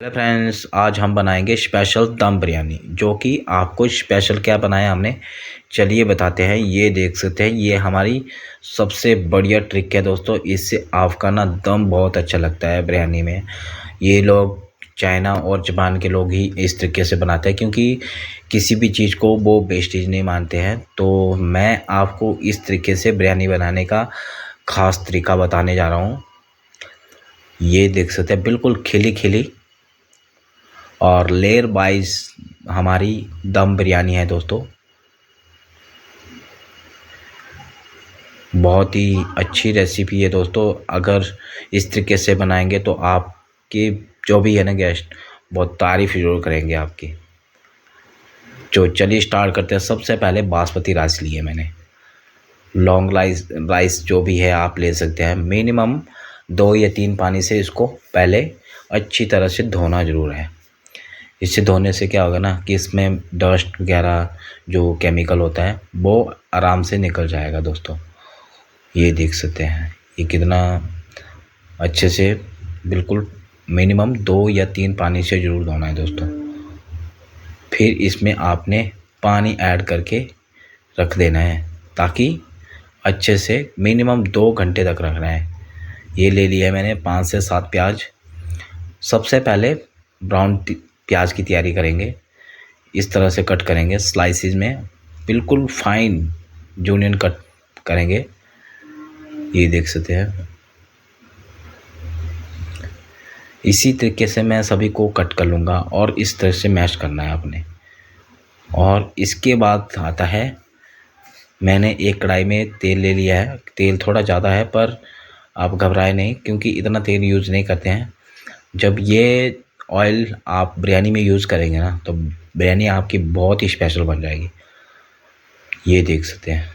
Hello friends, आज हम बनाएंगे स्पेशल दम बिरयानी। जो कि आपको स्पेशल क्या बनाया हमने, चलिए बताते हैं। ये देख सकते हैं, ये हमारी सबसे बढ़िया ट्रिक है दोस्तों। इससे आपका ना दम बहुत अच्छा लगता है बिरयानी में। ये लोग चाइना और जापान के लोग ही इस तरीके से बनाते हैं, क्योंकि किसी भी चीज़ को वो वेस्टेज नहीं मानते हैं। तो मैं आपको इस तरीके से बिरयानी बनाने का ख़ास तरीका बताने जा रहा हूँ। ये देख सकते हैं, बिल्कुल खिली खिली और लेयर वाइज हमारी दम बिरयानी है दोस्तों। बहुत ही अच्छी रेसिपी है दोस्तों। अगर इस तरीके से बनाएंगे तो आपके जो भी है ना गेस्ट, बहुत तारीफ़ ज़रूर करेंगे आपकी। तो चलिए स्टार्ट करते हैं। सबसे पहले बासमती राइस लिए मैंने। लॉन्ग राइस जो भी है आप ले सकते हैं। मिनिमम 2 या 3 पानी से इसको पहले अच्छी तरह से धोना ज़रूर है। इससे धोने से क्या होगा ना कि इसमें डस्ट वगैरह जो केमिकल होता है वो आराम से निकल जाएगा दोस्तों। ये देख सकते हैं ये कितना अच्छे से, बिल्कुल मिनिमम 2 या 3 पानी से ज़रूर धोना है दोस्तों। फिर इसमें आपने पानी ऐड करके रख देना है, ताकि अच्छे से मिनिमम 2 घंटे तक रखना है। ये ले लिया है मैंने 5 से 7 प्याज। सबसे पहले ब्राउन प्याज की तैयारी करेंगे। इस तरह से कट करेंगे स्लाइसिस में, बिल्कुल फाइन जूनियन कट करेंगे। ये देख सकते हैं, इसी तरीके से मैं सभी को कट कर लूँगा और इस तरह से मैश करना है आपने। और इसके बाद आता है, मैंने एक कढ़ाई में तेल ले लिया है। तेल थोड़ा ज़्यादा है, पर आप घबराए नहीं, क्योंकि इतना तेल यूज़ नहीं करते हैं। जब ये ऑयल आप बिरयानी में यूज़ करेंगे ना, तो बिरयानी आपकी बहुत ही स्पेशल बन जाएगी। ये देख सकते हैं,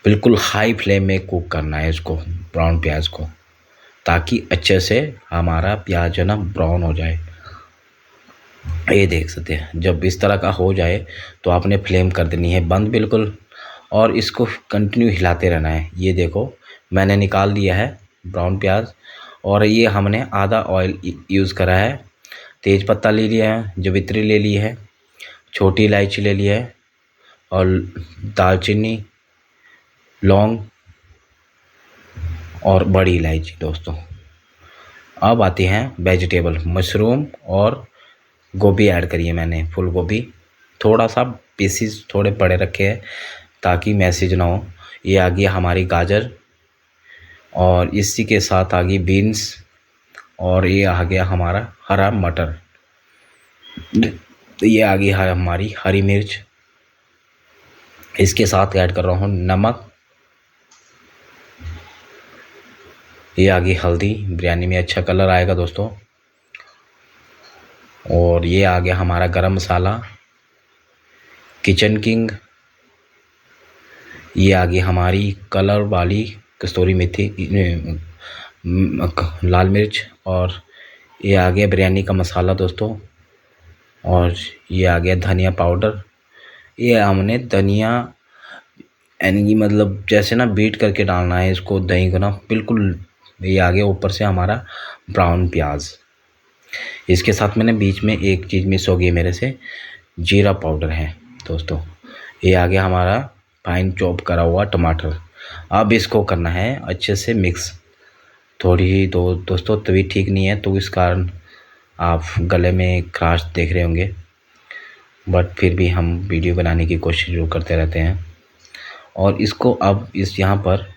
बिल्कुल हाई फ्लेम में कुक करना है इसको, ब्राउन प्याज को, ताकि अच्छे से हमारा प्याज जो ना ब्राउन हो जाए। ये देख सकते हैं, जब इस तरह का हो जाए तो आपने फ्लेम कर देनी है बंद बिल्कुल, और इसको कंटिन्यू हिलाते रहना है। ये देखो, मैंने निकाल दिया है ब्राउन प्याज। और ये हमने आधा ऑयल यूज़ करा है। तेज पत्ता ले लिया है, जवित्री ले ली है, छोटी इलायची ले लिया है, और दालचीनी, लौंग और बड़ी इलायची दोस्तों। अब आते हैं वेजिटेबल, मशरूम और गोभी ऐड करिए मैंने, फूल गोभी। थोड़ा सा पीसीस थोड़े बड़े रखे हैं ताकि मैसेज ना हो। ये आ गया हमारी गाजर, और इसी के साथ आ गई बीन्स, और ये आ गया हमारा हरा मटर। तो ये आ गई हमारी हरी मिर्च। इसके साथ ऐड कर रहा हूँ नमक। ये आ गई हल्दी, बिरयानी में अच्छा कलर आएगा दोस्तों। और ये आ गया हमारा गरम मसाला, किचन किंग। ये आ गई हमारी कलर वाली कस्तूरी मेथी, लाल मिर्च। और ये आ गया बिरयानी का मसाला दोस्तों। और ये आ गया धनिया पाउडर। ये हमने धनिया यानी कि मतलब जैसे ना बीट करके डालना है इसको, दही को ना बिल्कुल। ये आ गया ऊपर से हमारा ब्राउन प्याज। इसके साथ मैंने बीच में एक चीज़ मिस हो गई मेरे से, जीरा पाउडर है दोस्तों। ये आ गया हमारा फाइन चॉप करा हुआ टमाटर। अब इसको करना है अच्छे से मिक्स। थोड़ी ही दोस्तों तबीयत ठीक नहीं है, तो इस कारण आप गले में खराश देख रहे होंगे, बट फिर भी हम वीडियो बनाने की कोशिश जरूर करते रहते हैं। और इसको अब इस यहाँ पर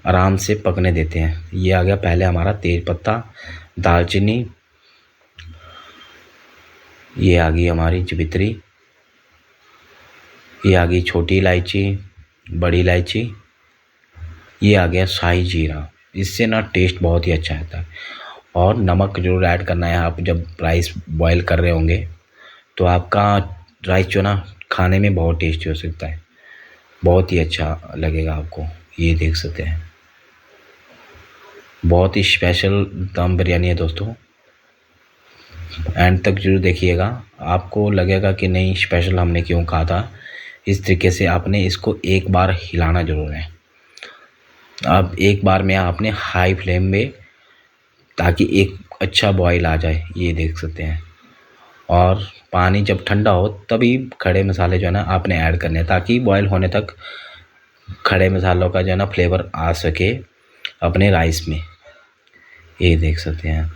आराम से पकने देते हैं। ये आ गया पहले हमारा तेज पत्ता, दालचीनी। ये आ गई हमारी जवित्री। ये आ गई छोटी इलायची, बड़ी इलायची। ये आ गया शाही जीरा। इससे ना टेस्ट बहुत ही अच्छा आता है। और नमक ज़रूर ऐड करना है। आप जब राइस बॉईल कर रहे होंगे तो आपका राइस जो ना खाने में बहुत टेस्टी हो सकता है, बहुत ही अच्छा लगेगा आपको। ये देख सकते हैं, बहुत ही स्पेशल दम बिरयानी है दोस्तों। एंड तक जरूर देखिएगा, आपको लगेगा कि नहीं स्पेशल हमने क्यों कहा था। इस तरीके से आपने इसको एक बार हिलाना ज़रूर है। अब एक बार में आपने हाई फ्लेम में, ताकि एक अच्छा बॉईल आ जाए, ये देख सकते हैं। और पानी जब ठंडा हो तभी खड़े मसाले जो है ना आपने ऐड करने हैं, ताकि बॉईल होने तक खड़े मसालों का जो है ना फ्लेवर आ सके अपने राइस में। ये देख सकते हैं।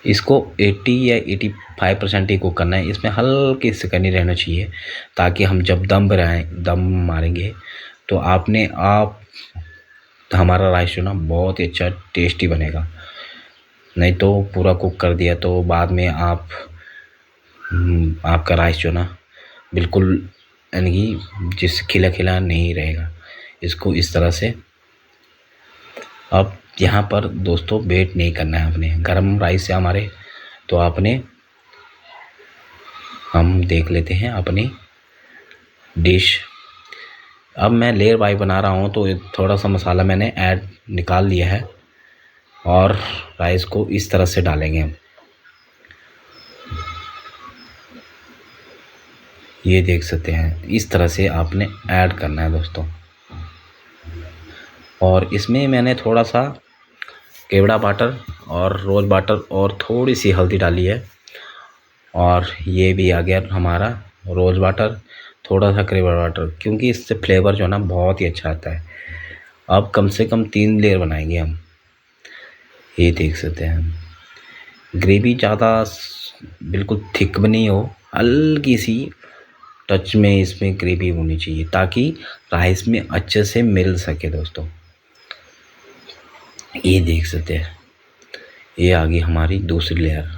इसको 80 या 85% ही कुक करना है, इसमें हल्की सिकनी रहना चाहिए, ताकि हम जब दम मारेंगे तो आप हमारा राइस जो ना बहुत ही अच्छा टेस्टी बनेगा। नहीं तो पूरा कुक कर दिया तो बाद में आपका राइस जो ना बिल्कुल यानी कि जिस खिला खिला नहीं रहेगा। इसको इस तरह से अब यहाँ पर दोस्तों वेट नहीं करना है अपने गरम राइस से हमारे, तो हम देख लेते हैं अपनी डिश। अब मैं लेयर बाई बना रहा हूँ तो थोड़ा सा मसाला मैंने निकाल लिया है और राइस को इस तरह से डालेंगे हम। ये देख सकते हैं, इस तरह से आपने ऐड करना है दोस्तों। और इसमें मैंने थोड़ा सा केवड़ा वाटर और रोज़ वाटर और थोड़ी सी हल्दी डाली है। और ये भी आ गया हमारा रोज़ वाटर, थोड़ा सा केवड़ा वाटर, क्योंकि इससे फ्लेवर जो है ना बहुत ही अच्छा आता है। अब कम से कम 3 लेयर बनाएंगे हम। ये देख सकते हैं। ग्रेवी ज़्यादा बिल्कुल थिक भी नहीं हो, हल्की सी टच में इसमें ग्रेवी होनी चाहिए, ताकि राइस में अच्छे से मिल सके दोस्तों। ये देख सकते हैं, ये आ गई हमारी दूसरी लेयर।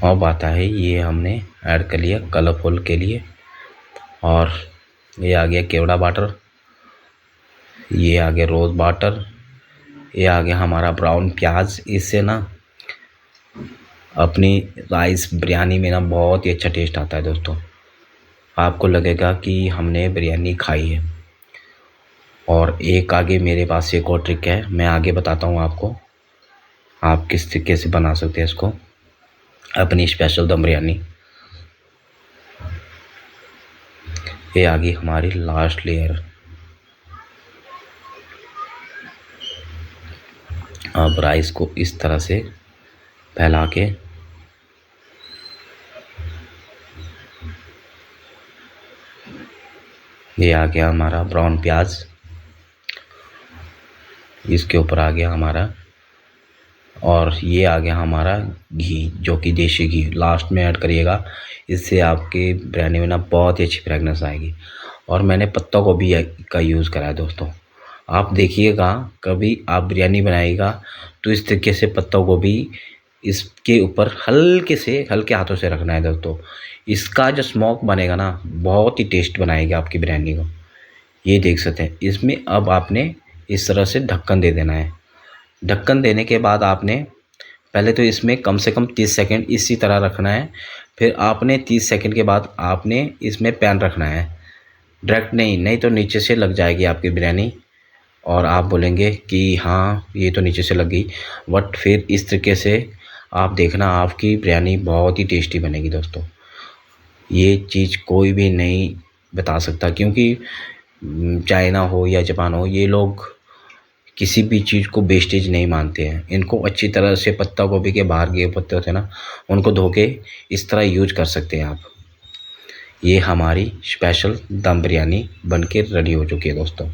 अब आता है ये हमने ऐड कर लिया कलरफुल के लिए। और ये आ गया केवड़ा वाटर, ये आ गया रोज़ वाटर, ये आ गया हमारा ब्राउन प्याज। इससे ना अपनी राइस बिरयानी में ना बहुत ही अच्छा टेस्ट आता है दोस्तों। आपको लगेगा कि हमने बिरयानी खाई है। और एक आगे मेरे पास एक और ट्रिक है, मैं आगे बताता हूँ आपको आप किस तरीके से बना सकते हैं इसको, अपनी स्पेशल दम बिरयानी। ये आ गई हमारी लास्ट लेयर। अब राइस को इस तरह से फैला के ये आ गया हमारा ब्राउन प्याज, इसके ऊपर आ गया हमारा, और ये आ गया हमारा घी, जो कि देसी घी लास्ट में ऐड करिएगा। इससे आपके बिरयानी में ना बहुत ही अच्छी फ्रेगनेंस आएगी। और मैंने पत्ता गोभी का यूज़ करा है दोस्तों। आप देखिएगा कभी आप बिरयानी बनाइएगा तो इस तरीके से पत्ता गोभी इसके ऊपर हल्के हाथों से रखना है दोस्तों। इसका जो स्मोक बनेगा ना बहुत ही टेस्ट बनाएगा आपकी बिरयानी को। ये देख सकते हैं। इसमें अब आपने इस तरह से ढक्कन दे देना है। ढक्कन देने के बाद आपने पहले तो इसमें कम से कम 30 सेकंड इसी तरह रखना है। फिर आपने 30 सेकंड के बाद आपने इसमें पैन रखना है, डायरेक्ट नहीं तो नीचे से लग जाएगी आपकी बिरयानी और आप बोलेंगे कि हाँ ये तो नीचे से लग गई। बट फिर इस तरीके से आप देखना आपकी बिरयानी बहुत ही टेस्टी बनेगी दोस्तों। ये चीज़ कोई भी नहीं बता सकता, क्योंकि चाइना हो या जापान हो, ये लोग किसी भी चीज़ को वेस्टेज नहीं मानते हैं। इनको अच्छी तरह से पत्ता गोभी के बाहर के पत्ते होते हैं ना, उनको धो के इस तरह यूज कर सकते हैं आप। ये हमारी स्पेशल दम बिरयानी बनके रेडी हो चुकी है दोस्तों।